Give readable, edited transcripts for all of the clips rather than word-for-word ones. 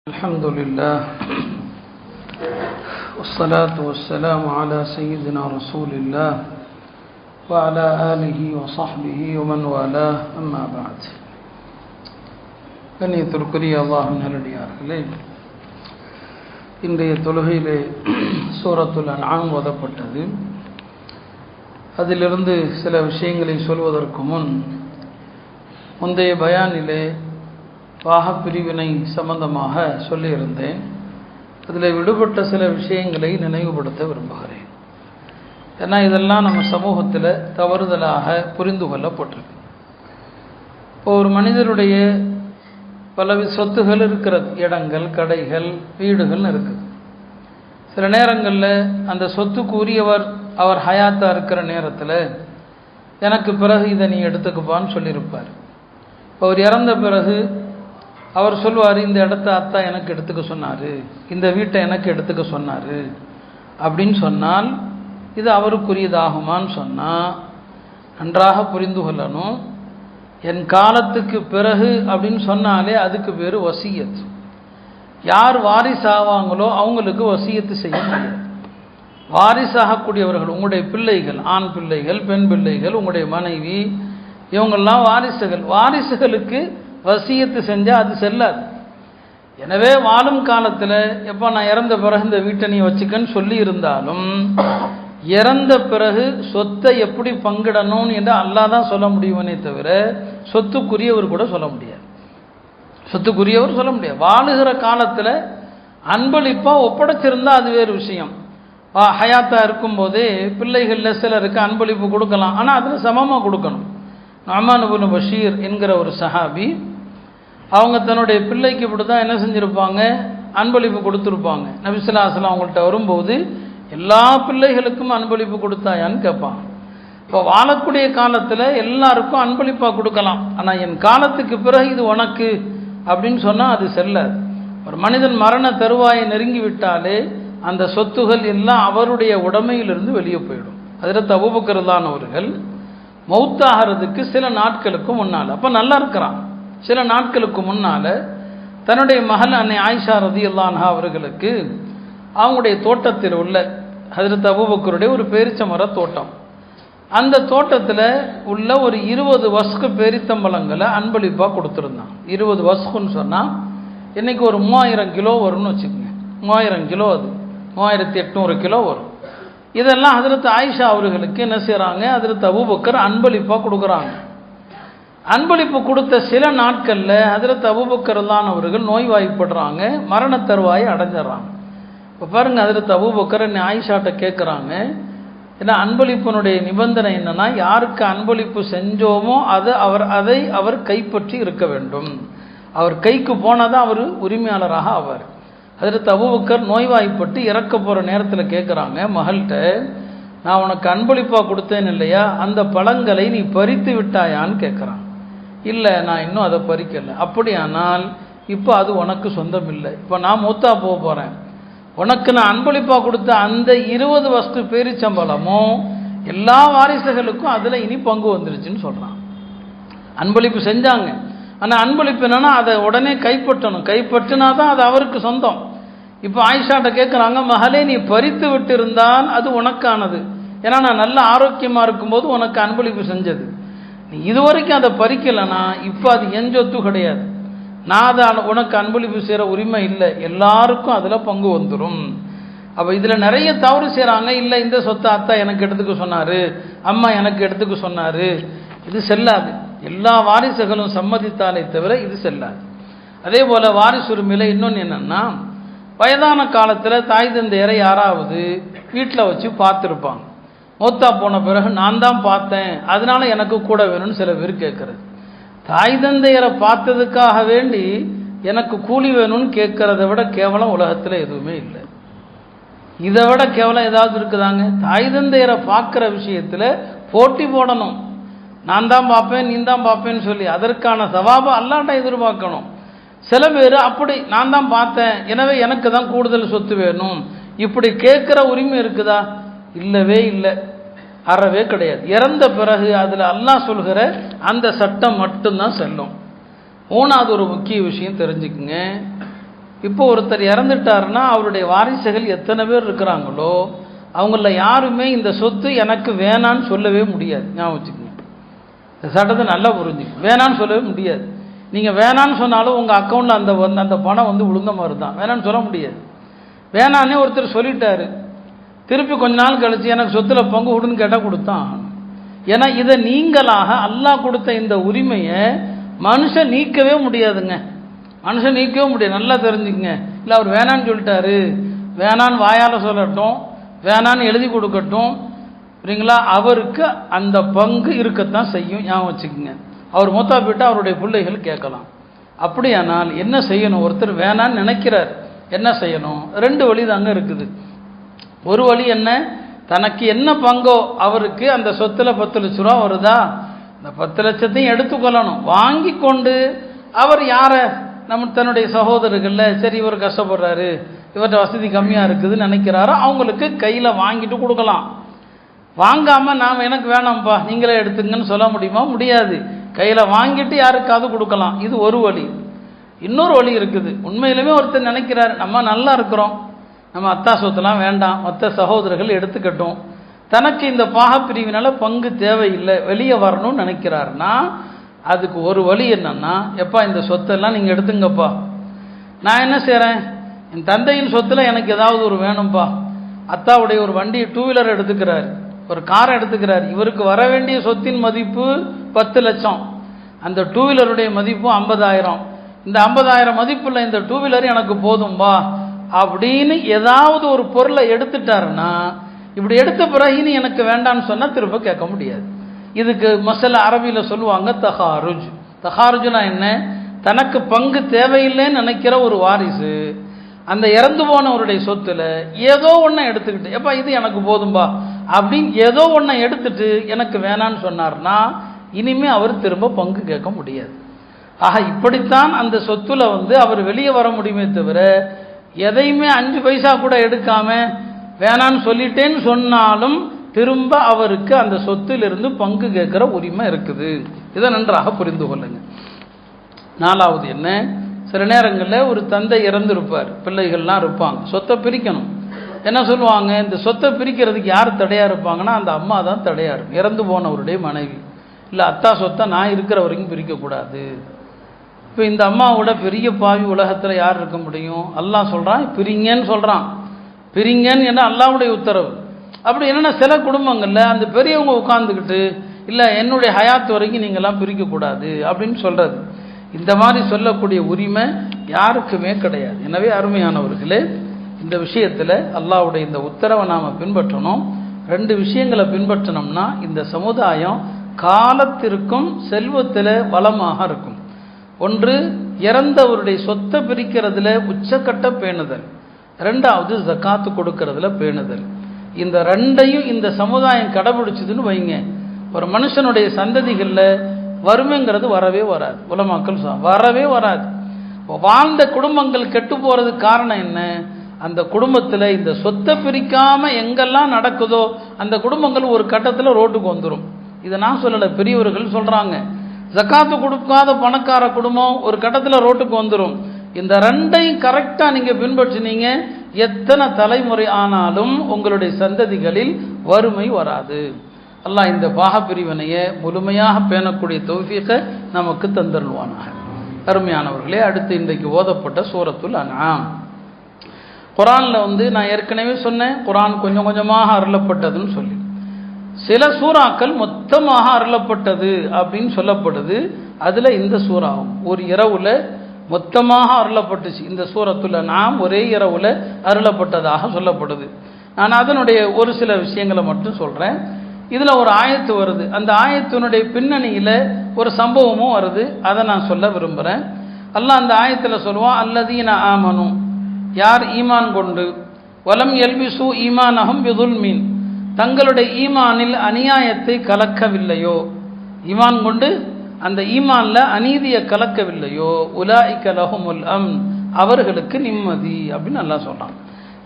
الحمد لله والصلاة والسلام على سيدنا رسول الله وعلى آله وصحبه ومن والاه أما بعد கண்ணியத்திற்குரிய அல்லாஹ்வின் நல்லடியார்களே, இன்றைய தொழுகையிலே சூரத்துல் அன்ஆம் ஓதப்பட்டது. அதிலிருந்து சில விஷயங்களை சொல்வதற்கு முந்தைய பயானிலே பாகப்பிரிவினை சம்பந்தமாக சொல்லியிருந்தேன். அதில் விடுபட்ட சில விஷயங்களை நினைவுபடுத்த விரும்புகிறேன். ஏன்னா இதெல்லாம் நம்ம சமூகத்தில் தவறுதலாக புரிந்து கொள்ளப்பட்டிருக்கு. இப்போ ஒரு மனிதருடைய பல சொத்துகள் இருக்கிற இடங்கள், கடைகள், வீடுகள் இருக்குது. சில நேரங்களில் அந்த சொத்துக்கு உரியவர் அவர் ஹயாத்தாக இருக்கிற நேரத்தில் எனக்கு பிறகு இதை நீ எடுத்துக்குப்பான்னு சொல்லியிருப்பார். அவர் இறந்த பிறகு அவர் சொல்வார், இந்த இடத்த அத்தா எனக்கு எடுத்துக்க சொன்னார், இந்த வீட்டை எனக்கு எடுத்துக்க சொன்னார் அப்படின்னு சொன்னால் இது அவருக்குரியதாகுமான்னு சொன்னால் நன்றாக புரிந்து கொள்ளணும். என் காலத்துக்கு பிறகு அப்படின்னு சொன்னாலே அதுக்கு பேர் வசியத். யார் வாரிசாவாங்களோ அவங்களுக்கு வசியத்து செய்ய முடியாது. வாரிசாகக்கூடியவர்கள் உங்களுடைய பிள்ளைகள், ஆண் பிள்ளைகள், பெண் பிள்ளைகள், உங்களுடைய மனைவி, இவங்கெல்லாம் வாரிசுகள். வாரிசுகளுக்கு வசியத்து செஞ்சால் அது செல்லாது. எனவே வாழும் காலத்தில் எப்போ நான் இறந்த பிறகு இந்த வீட்டை நீ வச்சுக்கன்னு சொல்லி இருந்தாலும் இறந்த பிறகு சொத்தை எப்படி பங்கிடணும் என்று அல்லாஹ் தான் சொல்ல முடியுமே தவிர சொத்துக்குரியவர் கூட சொல்ல முடியாது. சொத்துக்குரியவர் சொல்ல முடியாது. வாழுகிற காலத்தில் அன்பளிப்பாக ஒப்படைச்சிருந்தா அது வேறு விஷயம். ஹயாத்தாக இருக்கும்போதே பிள்ளைகளில் சிலருக்கு அன்பளிப்பு கொடுக்கலாம், ஆனால் அதில் சமமாக கொடுக்கணும். நுஅமான் இப்னு பஷீர் என்கிற ஒரு சஹாபி, அவங்க தன்னுடைய பிள்ளைக்கு இப்படி தான் என்ன செஞ்சுருப்பாங்க, அன்பளிப்பு கொடுத்துருப்பாங்க. நபி ஸல்லல்லாஹு அலைஹி வஸல்லம் அவங்கள்ட்ட வரும்போது எல்லா பிள்ளைகளுக்கும் அன்பளிப்பு கொடுத்தாயான்னு கேட்பாங்க. இப்போ வாழக்கூடிய காலத்தில் எல்லாருக்கும் அன்பளிப்பாக கொடுக்கலாம், ஆனால் என் காலத்துக்கு பிறகு இது உனக்கு அப்படின்னு சொன்னால் அது செல்லாது. ஒரு மனிதன் மரண தருவாயை நெருங்கி விட்டாலே அந்த சொத்துகள் எல்லாம் அவருடைய உடைமையிலிருந்து வெளியே போயிடும். ஹஜ்ரத் அபூபக்கர் அவர்கள் மௌத்தாகிறதுக்கு சில நாட்களுக்கு முன்னால், அப்போ நல்லா இருக்கிறான், சில நாட்களுக்கு முன்னால் தன்னுடைய மகள் அன்னை ஆயிஷா ரலியல்லாஹு அன்ஹா அவர்களுக்கு அவங்களுடைய தோட்டத்தில் உள்ள ஹஜ்ரத் அபூபக்கருடைய ஒரு பேரிச்ச மர தோட்டம், அந்த தோட்டத்தில் உள்ள ஒரு 20 வஸ்கு பேரித்தம்பழங்களை அன்பளிப்பாக கொடுத்துருந்தான். 20 வஸ்குன்னு சொன்னால் இன்றைக்கி ஒரு 3000 கிலோ வரும்னு வச்சுக்கோங்க. 3000 கிலோ, அது 3800 கிலோ வரும். இதெல்லாம் ஹஜ்ரத் ஆயிஷா அவர்களுக்கு என்ன செய்கிறாங்க, ஹஜ்ரத் அபூபக்கர் அன்பளிப்பாக கொடுக்குறாங்க. அன்பளிப்பு கொடுத்த சில நாட்களில் ஹஜ்ரத் அபூபக்கர் அவர்கள் நோய்வாய்ப்படுறாங்க, மரண தருவாயை அடைஞ்சிட்றாங்க. இப்போ பாருங்கள், ஹஜ்ரத் அபூபக்கர் ஆயிஷாட்ட கேட்குறாங்க, ஏன்னா அன்பளிப்பினுடைய நிபந்தனை என்னன்னா, யாருக்கு அன்பளிப்பு செஞ்சோமோ அதை அவர் கைப்பற்றி இருக்க வேண்டும். அவர் கைக்கு போனால் தான் அவர் உரிமையாளராக ஆவார். ஹஜ்ரத் அபூபக்கர் நோய்வாய்ப்பட்டு இறக்க போகிற நேரத்தில் கேட்குறாங்க மகள்கிட்ட, நான் உனக்கு அன்பளிப்பாக கொடுத்தேன் இல்லையா, அந்த பழங்களை நீ பறித்து விட்டாயான்னு கேட்குறான். இல்லை, நான் இன்னும் அதை பறிக்கலை. அப்படியானால் இப்போ அது உனக்கு சொந்தம் இல்லை, இப்போ நான் மூத்தா போக போகிறேன், உனக்கு நான் அன்பளிப்பாக கொடுத்த அந்த 20 வஸ்து பேரிச்சம்பழமும் எல்லா வாரிசுகளுக்கும் அதில் இனி பங்கு வந்துருச்சுன்னு சொல்கிறான். அன்பளிப்பு செஞ்சாங்க, ஆனால் அன்பளிப்பு என்னன்னா அதை உடனே கைப்பற்றணும், கைப்பற்றினா தான் அது அவருக்கு சொந்தம். இப்போ ஆயிஷாட்ட கேட்குறாங்க, மகளே நீ பறித்து விட்டு இருந்தால் அது உனக்கானது, ஏன்னா நான் நல்ல ஆரோக்கியமாக இருக்கும்போது உனக்கு அன்பளிப்பு செஞ்சது. நீ இதுவரைக்கும் அதை பறிக்கலைன்னா இப்போ அது என் சொத்து கிடையாது, நான் அதை உனக்கு அன்பளிப்பு செய்கிற உரிமை இல்லை, எல்லாருக்கும் அதில் பங்கு வந்துடும். அப்போ இதில் நிறைய தவறு செய்கிறாங்க. இல்லை, இந்த சொத்தை அத்தா எனக்கு எடுத்துக்க சொன்னார், அம்மா எனக்கு எடுத்துக்க சொன்னார், இது செல்லாது. எல்லா வாரிசுகளும் சம்மதித்தாலே தவிர இது செல்லாது. அதே போல் வாரிசு உரிமையில் இன்னொன்று என்னென்னா, வயதான காலத்தில் தாய் தந்தையரை யாராவது வீட்டில் வச்சு பார்த்துருப்பாங்க, மூத்தா போன பிறகு நான் தான் பார்த்தேன் அதனால எனக்கு கூட வேணும்னு சில பேர் கேட்குறது. தாய் தந்தையரை பார்த்ததுக்காக வேண்டி எனக்கு கூலி வேணும்னு கேட்குறத விட கேவலம் உலகத்தில் எதுவுமே இல்லை. இதை விட கேவலம் ஏதாவது இருக்குதாங்க? தாய் தந்தையரை பார்க்குற விஷயத்தில் போட்டி போடணும், நான் தான் பார்ப்பேன் நீ தான் பார்ப்பேன்னு சொல்லி அதற்கான சவாபை அல்லாட்ட எதிர்பார்க்கணும். சில பேர் அப்படி நான் தான் பார்த்தேன் எனவே எனக்கு தான் கூடுதல் சொத்து வேணும் இப்படி கேட்குற உரிமை இருக்குதா? இல்லவே இல்லை, அறவே கிடையாது. இறந்த பிறகு அதில் அல்லாஹ் சொல்கிற அந்த சட்டம் மட்டும்தான் செல்லும். மூணாவது ஒரு முக்கிய விஷயம் தெரிஞ்சுக்குங்க, இப்போ ஒருத்தர் இறந்துட்டாருன்னா அவருடைய வாரிசுகள் எத்தனை பேர் இருக்கிறாங்களோ அவங்கள யாருமே இந்த சொத்து எனக்கு வேணான்னு சொல்லவே முடியாது. ஞாபகம் வச்சுக்கோங்க, இந்த சட்டத்தை நல்லா புரிஞ்சுக்கணும். வேணான்னு சொல்லவே முடியாது. நீங்கள் வேணான்னு சொன்னாலும் உங்கள் அக்கௌண்ட்டில் அந்த பணம் வந்து விழுந்த மாதிரி தான். வேணான்னு சொல்ல முடியாது. வேணான்னே ஒருத்தர் சொல்லிட்டாரு, திருப்பி கொஞ்ச நாள் கழிச்சு எனக்கு சொத்தில் பங்கு விடுன்னு கேட்டால் கொடுத்தான். ஏன்னா இதை நீங்களாக அல்லாஹ் கொடுத்த இந்த உரிமையை மனுஷன் நீக்கவே முடியாதுங்க. மனுஷன் நீக்கவே முடியாது. நல்லா தெரிஞ்சுக்கங்க. இல்லை அவர் வேணான்னு சொல்லிட்டாரு, வேணான்னு வாயால் சொல்லட்டும், வேணான்னு எழுதி கொடுக்கட்டும், சரிங்களா, அவருக்கு அந்த பங்கு இருக்கத்தான் செய்யும். ஞாபகம் வச்சுக்கோங்க. அவர் மூத்தா போயிட்டா அவருடைய பிள்ளைகள் கேட்கலாம். அப்படியானால் என்ன செய்யணும்? ஒருத்தர் வேணான்னு நினைக்கிறார், என்ன செய்யணும்? ரெண்டு வழி தாங்க இருக்குது. ஒரு வழி என்ன? தனக்கு என்ன பங்கோ அவருக்கு அந்த சொத்துல 10 லட்ச ரூபா வருதா, அந்த 10 லட்சத்தையும் எடுத்துக்கொள்ளணும். வாங்கி கொண்டு அவர் யாரை தன்னுடைய சகோதரர்கள்ல சரி இவர் கஷ்டப்படுறாரு, இவர்கிட்ட வசதி கம்மியாக இருக்குதுன்னு நினைக்கிறாரோ அவங்களுக்கு கையில் வாங்கிட்டு கொடுக்கலாம். வாங்காமல் நாம் எனக்கு வேணாம்ப்பா நீங்களே எடுத்துங்கன்னு சொல்ல முடியுமா? முடியாது. கையில் வாங்கிட்டு யாருக்காவது கொடுக்கலாம். இது ஒரு வழி. இன்னொரு வழி இருக்குது. உண்மையிலுமே ஒருத்தர் நினைக்கிறார், நம்ம நல்லா இருக்கிறோம், நம்ம அத்தா சொத்தெல்லாம் வேண்டாம், மற்ற சகோதரர்கள் எடுத்துக்கட்டும், தனக்கு இந்த பாகப்பிரிவினால பங்கு தேவையில்லை, வெளியே வரணும்னு நினைக்கிறாருன்னா அதுக்கு ஒரு வழி என்னன்னா, எப்பா இந்த சொத்தெல்லாம் நீங்கள் எடுத்துங்கப்பா, நான் என்ன செய்கிறேன், என் தந்தையின் சொத்தில் எனக்கு ஏதாவது ஒரு வேணும்ப்பா. அத்தாவுடைய ஒரு வண்டி 2 வீலர் எடுத்துக்கிறார், ஒரு காரை எடுத்துக்கிறார். இவருக்கு வர வேண்டிய சொத்தின் மதிப்பு 10 லட்சம், அந்த 2 வீலருடைய மதிப்பு 50,000. இந்த 50,000 மதிப்புள்ள இந்த 2 வீலர் எனக்கு போதும்பா அப்படின்னு ஏதாவது ஒரு பொருளை எடுத்துட்டாருன்னா, இப்படி எடுத்த பிறகு நீ எனக்கு வேண்டான்னு சொன்னால் திரும்ப கேட்க முடியாது. இதுக்கு மசாலா அரபியில் சொல்லுவாங்க தஹாருஜ். தஹாருஜ்னா என்ன? தனக்கு பங்கு தேவையில்லைன்னு நினைக்கிற ஒரு வாரிசு அந்த இறந்து போனவருடைய சொத்துல ஏதோ ஒன்றை எடுத்துக்கிட்டு, எப்பா இது எனக்கு போதும்பா அப்படின்னு ஏதோ ஒன்றை எடுத்துட்டு எனக்கு வேணான்னு சொன்னார்னா இனிமே அவர் திரும்ப பங்கு கேட்க முடியாது. ஆக இப்படித்தான் அந்த சொத்துல அவர் வெளியே வர முடியுமே தவிர, எதையுமே 5 பைசா கூட எடுக்காம வேணான்னு சொல்லிட்டேன்னு சொன்னாலும் திரும்ப அவருக்கு அந்த சொத்திலிருந்து பங்கு கேட்கிற உரிமை இருக்குது. இதை நன்றாக புரிந்து கொள்ளுங்க. 4வது என்ன? சில நேரங்களில் ஒரு தந்தை இறந்துருப்பார், பிள்ளைகள்லாம் இருப்பாங்க, சொத்தை பிரிக்கணும். என்ன சொல்லுவாங்க, இந்த சொத்தை பிரிக்கிறதுக்கு யார் தடையாக இருப்பாங்கன்னா அந்த அம்மா தான் தடையாக இருக்கும், இறந்து போனவருடைய மனைவி. இல்லை அத்தா சொத்தை நான் இருக்கிற வரைக்கும் பிரிக்கக்கூடாது. இப்போ இந்த அம்மாவோட பெரிய பாவி உலகத்தில் யார் இருக்க முடியும்? அல்லாஹ் சொல்கிறான் பிரிங்கன்னு சொல்கிறான். பிரிங்கன்னு என்ன அல்லாஹ்வுடைய உத்தரவு. அப்படி என்னென்னா சில குடும்பங்களில் அந்த பெரியவங்க உட்கார்ந்துக்கிட்டு இல்லை என்னுடைய ஹயாத் வரைக்கும் நீங்கள்லாம் பிரிக்கக்கூடாது அப்படின்னு சொல்கிறது. இந்த மாதிரி சொல்லக்கூடிய உரிமை யாருக்குமே கிடையாது. எனவே அருமையானவர்களே, இந்த விஷயத்தில் அல்லாஹ்வுடைய இந்த உத்தரவை நாம் பின்பற்றணும். 2 விஷயங்களை பின்பற்றினோம்னா இந்த சமுதாயம் காலத்திற்கும் செல்வத்தில் வளமாக இருக்கும். ஒன்று, இறந்தவருடைய சொத்தை பிரிக்கிறதுல உச்சக்கட்ட பேணுதல். 2வது ஜக்காத்து கொடுக்கறதுல பேணுதல். இந்த 2ஐயும் இந்த சமுதாயம் கடைபிடிச்சதுன்னு வைங்க, ஒரு மனுஷனுடைய சந்ததிகளில் வறுமைங்கிறது வரவே வராது. உலமாக்கள் வரவே வராது. வாழ்ந்த குடும்பங்கள் கெட்டு போகிறதுக்கு காரணம் என்ன? அந்த குடும்பத்தில் இந்த சொத்தை பிரிக்காமல் எங்கெல்லாம் நடக்குதோ அந்த குடும்பங்கள் ஒரு கட்டத்தில் ரோட்டுக்கு வந்துடும். இதை நான் சொல்லலை, பெரியவர்கள் சொல்கிறாங்க. ஜக்காத்து கொடுக்காத பணக்கார குடும்பம் ஒரு கட்டத்தில் ரோட்டுக்கு வந்துடும். இந்த 2ஐயும் கரெக்டாக நீங்கள் பின்பற்றினீங்க, எத்தனை தலைமுறை ஆனாலும் உங்களுடைய சந்ததிகளில் வறுமை வராது. அல்லாஹ் இந்த பாகப்பிரிவினையை முழுமையாக பேணக்கூடிய தௌஃபீகை நமக்கு தந்தருள்வானாக. அருமையானவர்களே, அடுத்து இன்றைக்கு ஓதப்பட்ட சூரத்துல் அன்ஆம். குரானில் நான் ஏற்கனவே சொன்னேன், குரான் கொஞ்சம் கொஞ்சமாக அருளப்பட்டதுன்னு சொல்லி. சில சூறாக்கள் மொத்தமாக அருளப்பட்டது அப்படின்னு சொல்லப்படுது. அதில் இந்த சூறாவும் ஒரு இரவுல மொத்தமாக அருளப்பட்டுச்சு. இந்த சூரத்துல் அன்ஆம் ஒரே இரவுல அருளப்பட்டதாக சொல்லப்படுது. நான் அதனுடைய ஒரு சில விஷயங்களை மட்டும் சொல்கிறேன். இதில் ஒரு ஆயத்து வருது, அந்த ஆயத்தினுடைய பின்னணியில் ஒரு சம்பவமும் வருது, அதை நான் சொல்ல விரும்புகிறேன். அல்லாஹ் அந்த ஆயத்தில் சொல்லுவான், அல்லதீன ஆமனு, யார் ஈமான் கொண்டு, வலம் எல்பிசு ஈமானஹும் பிதுல்மீன், தங்களுடைய ஈமானில் அநியாயத்தை கலக்கவில்லையோ, ஈமான் கொண்டு அந்த ஈமானில் அநீதியை கலக்கவில்லையோ, உலாயிக லஹுமுல் அம்ன், அவர்களுக்கு நிம்மதி அப்படின்னு அல்லாஹ் சொல்கிறான்.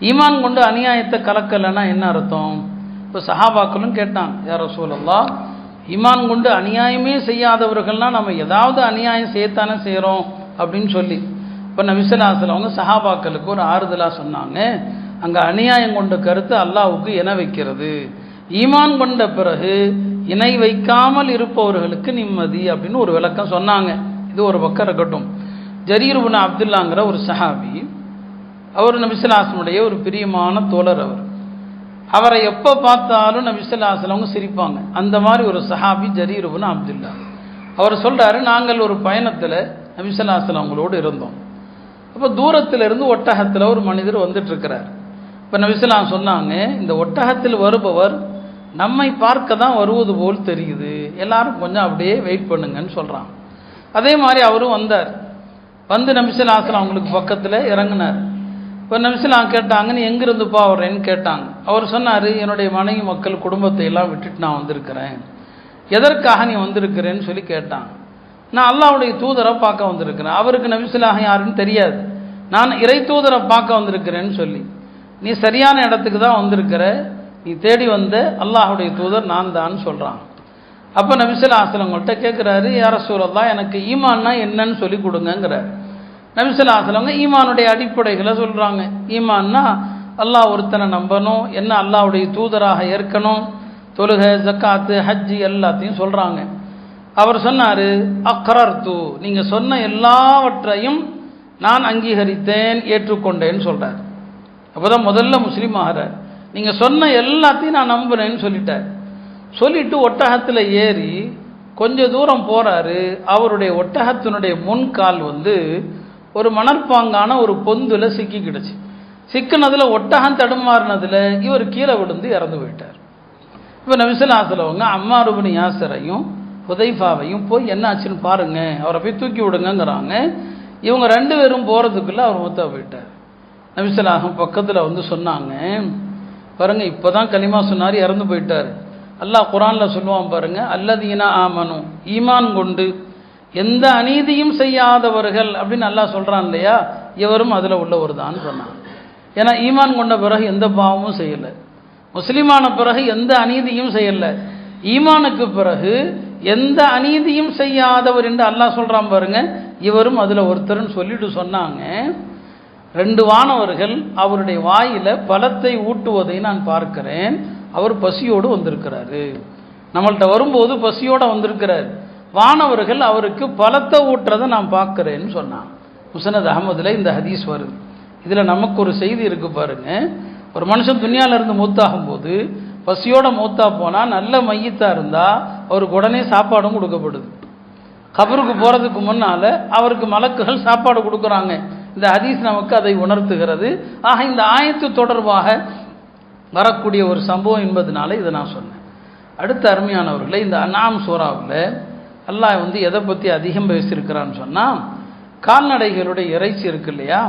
ஈமான் கொண்டு அநியாயத்தை கலக்கலைன்னா என்ன அர்த்தம்? இப்போ சஹாபாக்களும் கேட்டான், யா ரசூலல்லாஹ், ஈமான் கொண்டு அநியாயமே செய்யாதவர்கள்னால் நம்ம ஏதாவது அநியாயம் செய்யத்தானே செய்கிறோம் அப்படின்னு சொல்லி. இப்போ நபி ஸல்லல்லாஹு அலைஹி வஸல்லம் சஹாபாக்களுக்கு ஒரு ஆறுதலாக சொன்னாங்க, அங்கே அநியாயம் கொண்ட கருத்து அல்லாஹ்வுக்கு இணை வைக்கிறது, ஈமான் கொண்ட பிறகு இணை வைக்காமல் இருப்பவர்களுக்கு நிம்மதி அப்படின்னு ஒரு விளக்கம் சொன்னாங்க. இது ஒரு பக்கம் இருக்கட்டும். ஜரீர் இப்னு அப்துல்லாங்கிற ஒரு சஹாபி, அவர் நபி ஸல்லல்லாஹு அலைஹி வஸல்லம் ஒரு பிரியமான தோழர். அவரை எப்போ பார்த்தாலும் நபி ஸல்லல்லாஹு அலைஹி வஸல்லம் சிரிப்பாங்க. அந்த மாதிரி ஒரு சஹாபி ஜரீர் இப்னு அப்துல்லா. அவர் சொல்கிறாரு, நாங்கள் ஒரு பயணத்தில் நபி ஸல்லல்லாஹு அலைஹி வஸல்லம் அவங்களோடு இருந்தோம். அப்போ தூரத்திலிருந்து ஒட்டகத்தில் ஒரு மனிதர் வந்துட்டு இருக்கிறார். இப்போ நபி ஸல்லல்லாஹு அலைஹி வஸல்லம் சொன்னாங்க, இந்த ஒட்டகத்தில் வருபவர் நம்மை பார்க்க தான் வருவது போல் தெரியுது, எல்லாரும் கொஞ்சம் அப்படியே வெயிட் பண்ணுங்கன்னு சொல்கிறான். அதே மாதிரி அவரும் வந்தார். வந்து நபி ஸல்லல்லாஹு அலைஹி வஸல்லம் அவங்களுக்கு பக்கத்தில் இறங்கினார். இப்போ நபி ஸல்லல்லாஹு அலைஹி வஸல்லம் கேட்டாங்க, நீ எங்கிருந்துப்பா வர்றேன்னு கேட்டாங்க. அவர் சொன்னார், என்னுடைய மனைவி மக்கள் குடும்பத்தை எல்லாம் விட்டுட்டு நான் வந்திருக்கிறேன். எதற்காக நீ வந்திருக்கிறேன்னு சொல்லி கேட்டாங்க. நான் அல்லாஹ்வுடைய தூதரை பார்க்க வந்திருக்கிறேன். அவருக்கு நபி ஸல்லல்லாஹு அலைஹி வஸல்லம் யாருன்னு தெரியாது. நான் இறை தூதரை பார்க்க வந்திருக்கிறேன்னு சொல்லி, நீ சரியான இடத்துக்கு தான் வந்திருக்கிற, நீ தேடி வந்த அல்லாஹ்வுடைய தூதர் நான் தான் சொல்கிறான். அப்போ நபி ஸல்லல்லாஹு அலைஹி வஸல்லம் உங்கள்கிட்ட கேட்குறாரு, யா ரசூலல்லாஹ் எனக்கு ஈமான்னா என்னன்னு சொல்லி கொடுங்கங்கிறார். நபி ஸல்லல்லாஹு அலைஹி வஸல்லம் ஈமானுடைய அடிப்படைகளை சொல்கிறாங்க. ஈமான்னா அல்லாஹ் ஒருத்தனை நம்பணும், என்ன அல்லாஹ்வுடைய தூதராக ஏற்கணும், தொழுகை ஜக்காத்து ஹஜ்ஜி எல்லாத்தையும் சொல்கிறாங்க. அவர் சொன்னார், அக்ரர்து, நீங்கள் சொன்ன எல்லாவற்றையும் நான் அங்கீகரித்தேன், ஏற்றுக்கொண்டேன்னு சொல்கிறார். அப்போ தான் முதல்ல முஸ்லீம் ஆகிறார். நீங்கள் சொன்ன எல்லாத்தையும் நான் நம்புறேன்னு சொல்லிட்டார். சொல்லிட்டு ஒட்டகத்தில் ஏறி கொஞ்ச தூரம் போகிறாரு. அவருடைய ஒட்டகத்தினுடைய முன்கால் ஒரு மணற்பாங்கான ஒரு பொந்துல சிக்கிக்கிடுச்சு. சிக்கினதில் ஒட்டகம் தடுமாறினதில் இவர் கீழே விழுந்து இறந்து போயிட்டார். இப்போ நபி ஸல்லல்லாஹு அலைஹி வஸல்லம் அம்மார் இப்னு யாஸரையும் ஹுதைஃபாவையும் போய் என்ன ஆச்சுன்னு பாருங்க, அவரை போய் தூக்கி விடுங்கிறாங்க. இவங்க ரெண்டு பேரும் போகிறதுக்குள்ளே அவர் மூத்தா போயிட்டார். நபி ஸல்லல்லாஹு அலைஹி வஸல்லம் பக்கத்தில் சொன்னாங்க, பாருங்க இப்போ தான் கலிமா சொன்னார், இறந்து போயிட்டார். அல்லாஹ் குர்ஆனில் சொல்லுவான் பாருங்க, அல்லதீனா ஆமனு, ஈமான் கொண்டு எந்த அநீதியும் செய்யாதவர்கள் அப்படின்னு அல்லாஹ் சொல்கிறான் இல்லையா, இவரும் அதில் உள்ளவர் தான் சொன்னான். ஏன்னா ஈமான் கொண்ட பிறகு எந்த பாவமும் செய்யலை, முஸ்லீமான பிறகு எந்த அநீதியும் செய்யலை, ஈமானுக்கு பிறகு எந்த அநீதியும் செய்யாதவர் என்று அல்லாஹ் சொல்கிறான் பாருங்க, இவரும் அதில் ஒருத்தர்னு சொல்லிட்டு சொன்னாங்க. ரெண்டு வானவர்கள் அவருடைய வாயில பழத்தை ஊட்டுவதை நான் பார்க்கிறேன். அவர் பசியோடு வந்திருக்கிறாரு, நம்மள்கிட்ட வரும்போது பசியோடு வந்திருக்கிறார். வானவர்கள் அவருக்கு பழத்தை ஊட்டுறதை நான் பார்க்கிறேன்னு சொன்னான். முஸ்னத் அஹமதுல இந்த ஹதீஸ் வருது. இதில் நமக்கு ஒரு செய்தி இருக்கு பாருங்க. ஒரு மனுஷன் துன்யால இருந்து மூத்தாகும் போது பசியோட மூத்தா போனால் நல்ல மையத்தாக இருந்தால் அவருக்கு உடனே சாப்பாடும் கொடுக்கப்படுது. கபருக்கு போகிறதுக்கு முன்னால் அவருக்கு மலக்குகள் சாப்பாடு கொடுக்குறாங்க. இந்த ஹதீஸ் நமக்கு அதை உணர்த்துகிறது. ஆக இந்த ஆயத்து தொடர்பாக வரக்கூடிய ஒரு சம்பவம் என்பதனால இதை நான் சொன்னேன். அடுத்த அருமையானவர்களை, இந்த அன்ஆம் சூராவில் அல்லாஹ் எதை பற்றி அதிகம் பேசியிருக்கிறான்னு சொன்னால், கால்நடைகளுடைய இறைச்சி இருக்கு இல்லையா,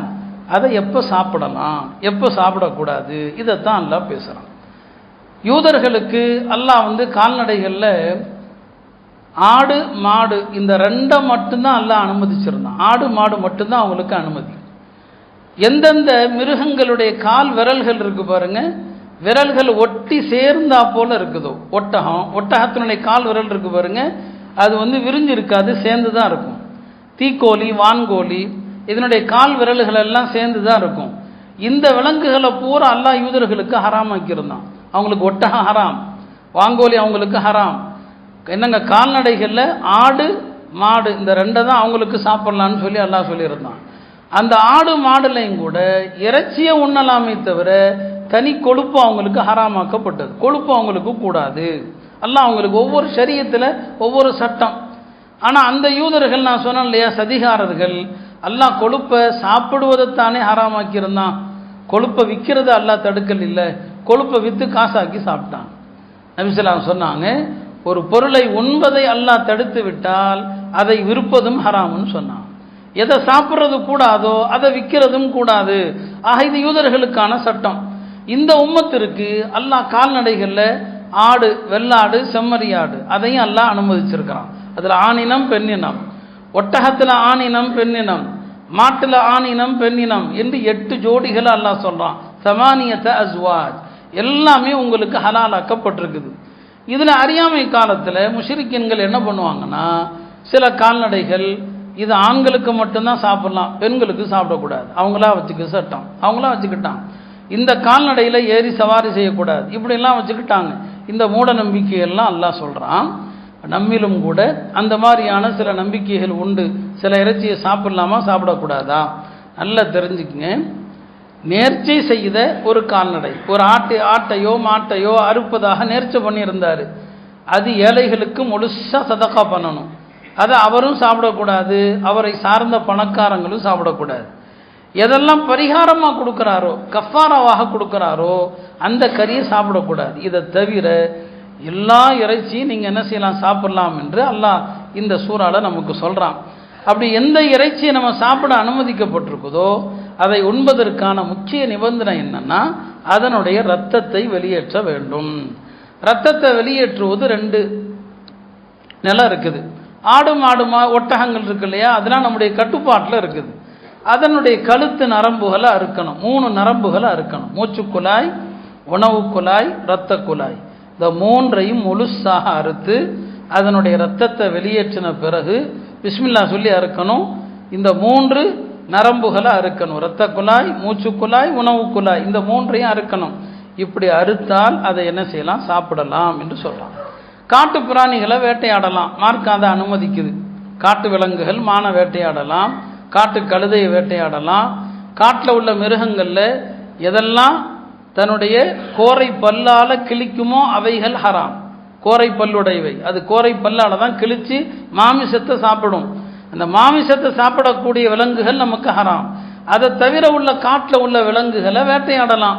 அதை எப்போ சாப்பிடலாம் எப்போ சாப்பிடக்கூடாது, இதைத்தான் அல்லாஹ் பேசுகிறான். யூதர்களுக்கு அல்லாஹ் கால்நடைகளில் ஆடு மாடு இந்த ரெண்டை மட்டும்தான் அல்லாஹ் அனுமதிச்சிருந்தான். ஆடு மாடு மட்டும்தான் அவங்களுக்கு அனுமதி. எந்தெந்த மிருகங்களுடைய கால் விரல்கள் இருக்கு பாருங்க, விரல்கள் ஒட்டி சேர்ந்தா போல இருக்குதோ, ஒட்டகத்தினுடைய கால் விரல் இருக்கு பாருங்க, அது விரிஞ்சு இருக்காது, சேர்ந்து தான் இருக்கும். தீக்கோழி வான்கோழி இதனுடைய கால் விரல்கள் எல்லாம் சேர்ந்து தான் இருக்கும். இந்த விலங்குகளை பூரா அல்லாஹ் யூதர்களுக்கு ஹராமாக்கியிருந்தான். அவங்களுக்கு ஒட்டகம் ஹராம், வான்கோழி அவங்களுக்கு ஹராம். என்னங்க, கால்நடைகளில் ஆடு மாடு இந்த ரெண்டை தான் அவங்களுக்கு சாப்பிட்லான்னு சொல்லி அல்லாஹ் சொல்லியிருந்தான். அந்த ஆடு மாடுலையும் கூட இறைச்சியை உண்ணலாமே தவிர தனி கொழுப்பு அவங்களுக்கு ஹராமாக்கப்பட்டது. கொழுப்பு அவங்களுக்கு கூடாது. அல்லாஹ் அவங்களுக்கு ஒவ்வொரு ஷரியத்தில் ஒவ்வொரு சட்டம். ஆனால் அந்த யூதர்கள், நான் சொன்னேன் இல்லையா, சதிகாரர்கள், அல்லாஹ் கொழுப்பை சாப்பிடுவதைத்தானே ஹராமாக்கியிருந்தான். கொழுப்பை விற்கிறது அல்லாஹ் தடுக்கல் இல்லை, கொழுப்பை விற்று காசாக்கி சாப்பிட்டான். நபி ஸல்லல்லாஹு அலைஹி வஸல்லம் சொன்னாங்க, ஒரு பொருளை உண்பதை அல்லாஹ் தடுத்து விட்டால் அதை விற்பதும் ஹராம்னு சொன்னான். எதை சாப்பிட்றது கூடாதோ அதை விற்கிறதும் கூடாது. ஆக இது யூதர்களுக்கான சட்டம். இந்த உம்மத்திற்கு அல்லாஹ் கால்நடைகளில் ஆடு, வெள்ளாடு, செம்மறியாடு அதையும் அல்லாஹ் அனுமதிச்சிருக்கிறான். அதில் ஆணினம் பெண்ணினம், ஒட்டகத்தில் ஆணினம் பெண்ணினம், மாட்டில் ஆணினம் பெண்ணினம் என்று 8 ஜோடிகளை அல்லாஹ் சொல்கிறான். சமானியத்த அஸ்வாஜ், எல்லாமே உங்களுக்கு ஹலாலாக்கப்பட்டிருக்குது. இதில் அறியாமை காலத்தில் முஷ்ரிக்கீன்கள் என்ன பண்ணுவாங்கன்னா, சில கால்நடைகள் இது ஆண்களுக்கு மட்டும்தான் சாப்பிடலாம், பெண்களுக்கு சாப்பிடக்கூடாது, அவங்களா வச்சுக்க சட்டம், அவங்களா வச்சுக்கிட்டான். இந்த கால்நடையில் ஏறி சவாரி செய்யக்கூடாது, இப்படிலாம் வச்சுக்கிட்டாங்க. இந்த மூட நம்பிக்கையெல்லாம் அல்லாஹ் சொல்கிறான். நம்மிலும் கூட அந்த மாதிரியான சில நம்பிக்கைகள் உண்டு. சில இறைச்சியை சாப்பிடலாமா சாப்பிடக்கூடாதா? நல்லா தெரிஞ்சுக்குங்க. நேர்ச்சை செய்த ஒரு கால்நடை, ஒரு ஆட்டையோ மாட்டையோ அறுப்பதாக நேர்ச்சை பண்ணியிருந்தார். அது ஏழைகளுக்கு முழுசாக சதக்கா பண்ணணும். அதை அவரும் சாப்பிடக்கூடாது, அவரை சார்ந்த பணக்காரங்களும் சாப்பிடக்கூடாது. எதெல்லாம் பரிகாரமாக கொடுக்குறாரோ, கஃபாராவாக கொடுக்குறாரோ, அந்த கறியை சாப்பிடக்கூடாது. இதை தவிர எல்லா இறைச்சியும் நீங்கள் என்ன செய்யலாம், சாப்பிடலாம் என்று அல்லாஹ் இந்த சூறால நமக்கு சொல்கிறான். அப்படி எந்த இறைச்சியை நம்ம சாப்பிட அனுமதிக்கப்பட்டிருக்குதோ அதை உண்பதற்கான முக்கிய நிபந்தனை என்னன்னா, அதனுடைய இரத்தத்தை வெளியேற்ற வேண்டும். இரத்தத்தை வெளியேற்றுவது 2 நிலை இருக்குது. ஆடு மாடு ஒட்டகங்கள் இருக்கு இல்லையா, அதெல்லாம் நம்முடைய கட்டுப்பாட்டில் இருக்குது. அதனுடைய கழுத்து நரம்புகளை அறுக்கணும். 3 நரம்புகளை அறுக்கணும். மூச்சு குழாய், உணவு குழாய், இரத்த குழாய். இந்த 3ஐயும் முழுசாக அறுத்து அதனுடைய இரத்தத்தை வெளியேற்றின பிறகு பிஸ்மில்லா சொல்லி அறுக்கணும். இந்த 3 நரம்புகளை அறுக்கணும். இரத்த குழாய், மூச்சு குழாய், உணவு குழாய், இந்த 3ஐயும் அறுக்கணும். இப்படி அறுத்தால் அதை என்ன செய்யலாம், சாப்பிடலாம் என்று சொல்கிறான். காட்டு பிராணிகளை வேட்டையாடலாம், மார்க்கம் அதை அனுமதிக்குது. காட்டு விலங்குகள் மான வேட்டையாடலாம், காட்டு கழுதையை வேட்டையாடலாம். காட்டில் உள்ள மிருகங்களில் எதெல்லாம் தன்னுடைய கோரை பல்லால் கிழிக்குமோ அவைகள் ஹராம். கோரை பல்லுடையவை, அது கோரை பல்லால் தான் கிழித்து மாமிசத்தை சாப்பிடும். அந்த மாமிசத்தை சாப்பிடக்கூடிய விலங்குகள் நமக்கு ஹராம். அதை தவிர உள்ள காட்டில் உள்ள விலங்குகளை வேட்டையாடலாம்.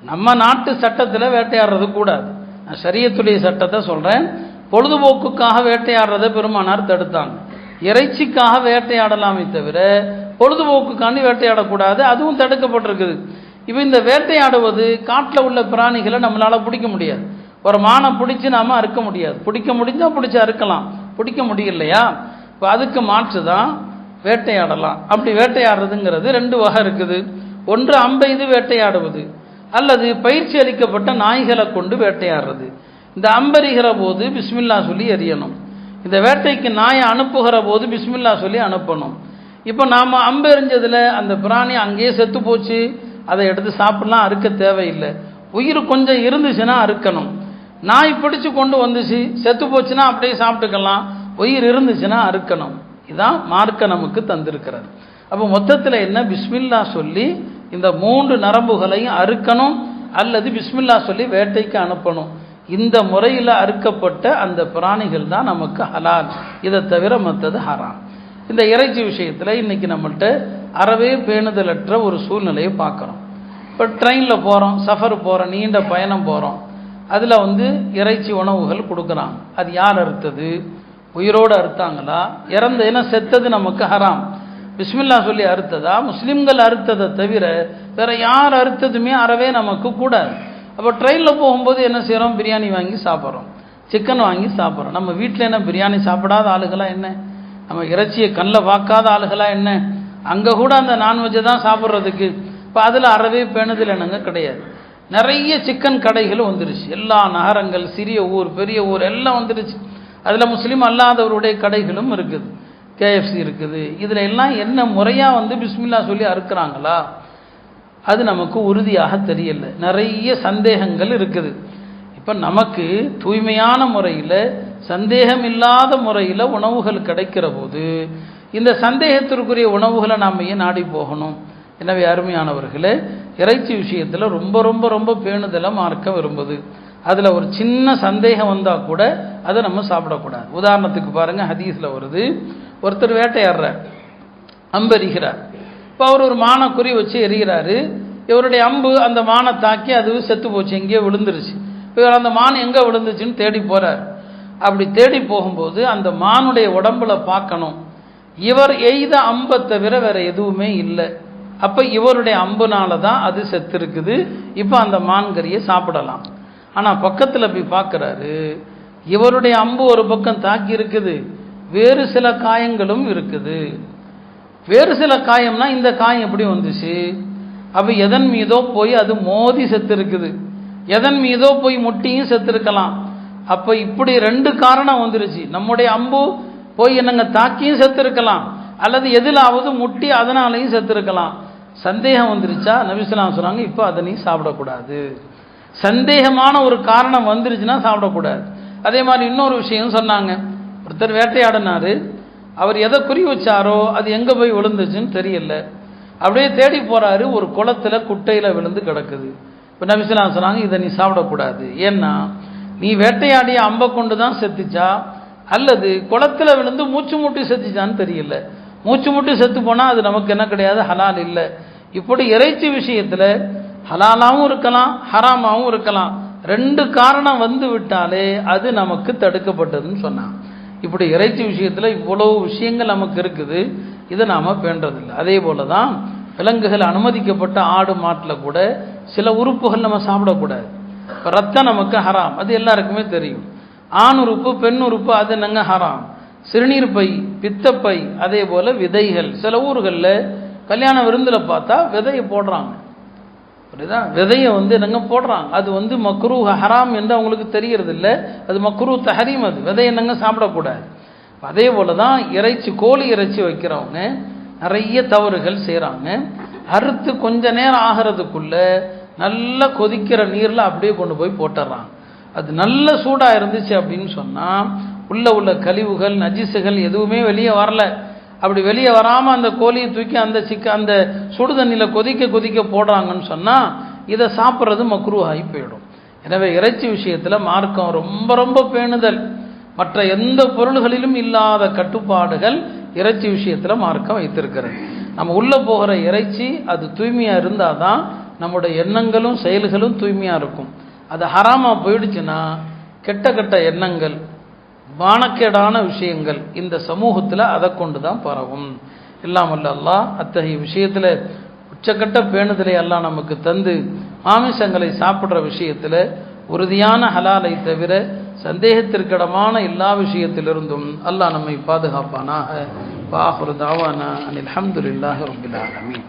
நம்ம நாட்டு சட்டத்தில் வேட்டையாடுறது கூடாது. நான் ஷரியத்துடைய சட்டத்தை சொல்கிறேன். பொழுதுபோக்குக்காக வேட்டையாடுறதை பெருமானார் தடுத்தாங்க. இறைச்சிக்காக வேட்டையாடலாமே தவிர பொழுதுபோக்குக்காண்டி வேட்டையாடக்கூடாது, அதுவும் தடுக்கப்பட்டிருக்குது. இப்போ இந்த வேட்டையாடுவது காட்டில் உள்ள பிராணிகளை நம்மளால் பிடிக்க முடியாது. ஒரு மானை பிடிச்சி நாம் அறுக்க முடியாது. பிடிக்க முடிஞ்சால் பிடிச்சி அறுக்கலாம், பிடிக்க முடியலையா? இப்போ அதுக்கு மாற்று தான் வேட்டையாடலாம். அப்படி வேட்டையாடுறதுங்கிறது 2 வகை இருக்குது. ஒன்று அம்பெய்து வேட்டையாடுவது, அல்லது பயிற்சி அளிக்கப்பட்ட நாய்களை கொண்டு வேட்டையாடுறது. இந்த அம்பெறிகிற போது பிஸ்மில்லா சொல்லி எறியணும். இந்த வேட்டைக்கு நாயை அனுப்புகிற போது பிஸ்மில்லா சொல்லி அனுப்பணும். இப்போ நாம் அம்பெறிஞ்சதில் அந்த பிராணி அங்கேயே செத்து போச்சு, அதை எடுத்து சாப்பிடலாம், அறுக்க தேவையில்லை. உயிர் கொஞ்சம் இருந்துச்சுன்னா அறுக்கணும். நாய் பிடிச்சி கொண்டு வந்துச்சு, செத்து போச்சுன்னா அப்படியே சாப்பிட்டுக்கலாம். உயிர் இருந்துச்சுன்னா அறுக்கணும். இதுதான் மார்க்க நமக்கு தந்திருக்கிறது. அப்போ மொத்தத்தில் என்ன, பிஸ்மில்லா சொல்லி இந்த 3 நரம்புகளையும் அறுக்கணும், அல்லது பிஸ்மில்லா சொல்லி வேட்டைக்கு அனுப்பணும். இந்த முறையில் அறுக்கப்பட்ட அந்த பிராணிகள் தான் நமக்கு ஹலால். இதை தவிர மற்றது ஹராம். இந்த இறைச்சி விஷயத்தில் இன்றைக்கி நம்மள்கிட்ட அறவே பேணுதலற்ற ஒரு சூழ்நிலையை பார்க்குறோம். இப்போ ட்ரெயினில் போகிறோம், சஃபர் போகிறோம், நீண்ட பயணம் போகிறோம். அதில் இறைச்சி உணவுகள் கொடுக்குறாங்க. அது யார் அறுத்தது? உயிரோடு அறுத்தாங்களா? ஏன்னா செத்தது நமக்கு ஹராம். பிஸ்மில்லா சொல்லி அறுத்ததா? முஸ்லீம்கள் அறுத்ததை தவிர வேறு யார் அறுத்ததுமே அறவே நமக்கு கூடாது. அப்போ ட்ரெயினில் போகும்போது என்ன செய்கிறோம், பிரியாணி வாங்கி சாப்பிட்றோம், சிக்கன் வாங்கி சாப்பிட்றோம். நம்ம வீட்டில் என்ன பிரியாணி சாப்பிடாத ஆளுகளாக என்ன, நம்ம இறைச்சியை கண்ணில் பார்க்காத ஆளுகளாக என்ன, அங்கே கூட அந்த நான்வெஜ்ஜை தான் சாப்பிட்றதுக்கு. இப்போ அதில் அறவே பேணுதல் என்னங்க கிடையாது. நிறைய சிக்கன் கடைகள் வந்துருச்சு. எல்லா நகரங்கள், சிறிய ஊர், பெரிய ஊர் எல்லாம் வந்துருச்சு. அதில் முஸ்லீம் அல்லாதவருடைய கடைகளும் இருக்குது, KFC இருக்குது. இதில் எல்லாம் என்ன முறையாக பிஸ்மில்லா சொல்லி அறுக்கிறாங்களா, அது நமக்கு உறுதியாக தெரியல. நிறைய சந்தேகங்கள் இருக்குது. இப்போ நமக்கு தூய்மையான முறையில், சந்தேகம் இல்லாத முறையில் உணவுகள் கிடைக்கிற போது இந்த சந்தேகத்திற்குரிய உணவுகளை நாம் ஏன் நாடி போகணும்? எனவே அருமையானவர்களே, இறைச்சி விஷயத்தில் ரொம்ப ரொம்ப ரொம்ப பேணுதலை மார்க்க விரும்புது. அதில் ஒரு சின்ன சந்தேகம் வந்தால் கூட அதை நம்ம சாப்பிடக்கூடாது. உதாரணத்துக்கு பாருங்கள், ஹதீஸில் வருது, ஒருத்தர் வேட்டையாடுறார், அம்பெறிகிறார். இப்போ அவர் ஒரு மானை குறி வச்சு எறிகிறாரு. இவருடைய அம்பு அந்த மானை தாக்கி அது செத்து போச்சு, எங்கேயோ விழுந்துருச்சு. இவர் அந்த மான் எங்கே விழுந்துச்சுன்னு தேடி போகிறார். அப்படி தேடி போகும்போது அந்த மானுடைய உடம்புல பார்க்கணும், இவர் எய்த அம்பை தவிர வேறு எதுவுமே இல்லை. அப்போ இவருடைய அம்புனால தான் அது செத்து இருக்குது. இப்போ அந்த மான்கறியை சாப்பிடலாம். ஆனால் பக்கத்தில் போய் பார்க்குறாரு, இவருடைய அம்பு ஒரு பக்கம் தாக்கி இருக்குது, வேறு சில காயங்களும் இருக்குது. வேறு சில காயம்னா இந்த காயம் எப்படி வந்துச்சு? அப்போ எதன் மீதோ போய் அது மோதி செத்து இருக்குது, எதன் மீதோ போய் முட்டியும் செத்துருக்கலாம். அப்போ இப்படி 2 காரணம் வந்துருச்சு. நம்முடைய அம்பு போய் என்னங்க தாக்கியும் செத்துருக்கலாம், அல்லது எதிலாவது முட்டி அதனாலையும் செத்துருக்கலாம். சந்தேகம் வந்துருச்சா நபி ஸல்லல்லாஹு அலைஹி சொல்றாங்க, இப்போ அதை நீ சாப்பிடக்கூடாது. சந்தேகமான ஒரு காரணம் வந்துருச்சுன்னா சாப்பிடக்கூடாது. அதே மாதிரி இன்னொரு விஷயம் சொன்னாங்க, ஒருத்தர் வேட்டையாடினாரு, அவர் எதை குறி வச்சாரோ அது எங்கே போய் விழுந்துச்சுன்னு தெரியல. அப்படியே தேடி போகிறாரு, ஒரு குளத்தில் குட்டையில் விழுந்து கிடக்குது. இப்போ நபி ஸல்லல்லாஹு அலைஹி சொன்னாங்க, இதை நீ சாப்பிடக்கூடாது. ஏன்னா நீ வேட்டையாடிய அம்பை கொண்டு தான் செத்துச்சா அல்லது குளத்தில் விழுந்து மூச்சு முட்டி செத்துச்சான்னு தெரியல. மூச்சு முட்டி செத்து போனால் அது நமக்கு என்ன கிடையாது, ஹலால் இல்லை. இப்படி இறைச்சி விஷயத்தில் ஹலாலாகவும் இருக்கலாம் ஹராமாகவும் இருக்கலாம். ரெண்டு காரணம் வந்து விட்டாலே அது நமக்கு தடுக்கப்பட்டதுன்னு சொன்னான். இப்படி இறைச்சி விஷயத்தில் இவ்வளவு விஷயங்கள் நமக்கு இருக்குது, இதை நாம் பேண்டதில்லை. அதே போல தான் விலங்குகள் அனுமதிக்கப்பட்ட ஆடு மாட்டில் கூட சில உறுப்புகள் நம்ம சாப்பிடக்கூடாது. இப்போ ரத்தம் நமக்கு ஹராம், அது எல்லாருக்குமே தெரியும். ஆண் உறுப்பு பெண் உறுப்பு அது என்னங்க ஹராம். சிறுநீர் பை பித்தப்பை அதே போல் விதைகள். சில ஊர்களில் கல்யாண விருந்தில் பார்த்தா விதையை போடுறாங்க, புரியுதா, விதையை என்னங்க போடுறாங்க. அது மக்ரூ ஹராம் என்று அவங்களுக்கு தெரியறது இல்லை, அது மக்ரூ தஹரீம். அது விதை என்னங்க சாப்பிடக்கூடாது. அதே போல தான் இறைச்சி, கோழி இறைச்சி வைக்கிறவங்க நிறைய தவறுகள் செய்கிறாங்க. அறுத்து கொஞ்ச நேரம் ஆகிறதுக்குள்ள நல்லா கொதிக்கிற நீரில் அப்படியே கொண்டு போய் போட்டுடுறாங்க. அது நல்ல சூடாக இருந்துச்சு அப்படின்னு சொன்னால் உள்ள கழிவுகள் நஜிசுகள் எதுவுமே வெளியே வரல. அப்படி வெளியே வராமல் அந்த கோழியை தூக்கி அந்த சுடு தண்ணியில் கொதிக்க போடுறாங்கன்னு சொன்னால் இதை சாப்பிட்றது மக்ரூஹாகி போயிடும். எனவே இறைச்சி விஷயத்தில் மார்க்கம் ரொம்ப ரொம்ப பேணுதல். மற்ற எந்த பொருள்களிலும் இல்லாத கட்டுப்பாடுகள் இறைச்சி விஷயத்தில் மார்க்கம் வைத்திருக்கிறது. நம்ம உள்ளே போகிற இறைச்சி அது தூய்மையாக இருந்தால் தான் நம்முடைய எண்ணங்களும் செயல்களும் தூய்மையாக இருக்கும். அது ஹராமாக போயிடுச்சுன்னா கெட்ட எண்ணங்கள் வானக்கேடான விஷயங்கள் இந்த சமூகத்தில் அதை கொண்டு தான் பரவும். இல்லாமல் அல்லாஹ் அத்தகைய விஷயத்தில் உச்சக்கட்ட பேணுதலை அல்லாஹ் நமக்கு தந்து மாமிசங்களை சாப்பிட்ற விஷயத்தில் உறுதியான ஹலாலை தவிர சந்தேகத்திற்கிடமான எல்லா விஷயத்திலிருந்தும் அல்லாஹ் நம்மை பாதுகாப்பானாக. வஆகிரு தஅவானா அனில் ஹம்துலில்லாஹி ரப்பில் ஆலமீன்.